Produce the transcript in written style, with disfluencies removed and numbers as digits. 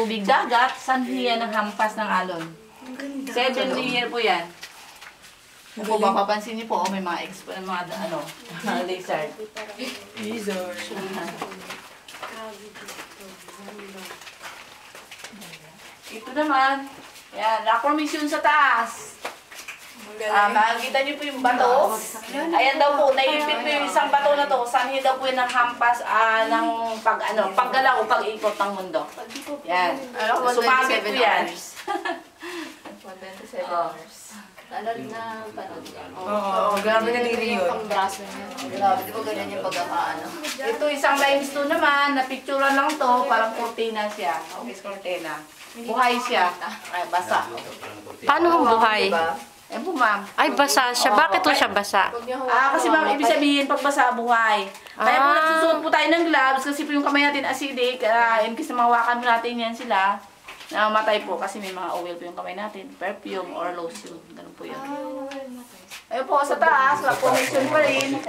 tubig dagat, sanhi yan ng hampas ng alon. 7 layer po yan. Kung po mapapansin niyo po, may mga lizard. Lizard. Ito naman, yan, rock formation sa taas. Makikita niyo po yung bato. Ayan daw po, naipit po yung isang bato na to. Sanhi daw po yun ng hampas ng paggalaw o pag-ikot ng mundo. Yan. Sumabit po yan. 127 hours. Lalo na panood niya. Oo, grabe na diri yun. Ang braso niya. Grabe, di ba ganyan yung pagkakaano? Ito isang limestone naman, napicturean lang to, parang kurtina siya. Office kurtina. Buhay siya. Ay, basa. Paano ang buhay? Ayan po, ma'am. Ay, basa siya. Bakit po siya basa? Kasi ma'am, ibig sabihin, pag basa, buhay. Kaya po nagsusuot po tayo ng gloves kasi po yung kamay natin acidic. In case na mawakan mo natin yan sila, namatay po kasi may mga oil po yung kamay natin. Perfume or lotion. Ganun po yun. Ayun po, sa taas, rock formation pa rin.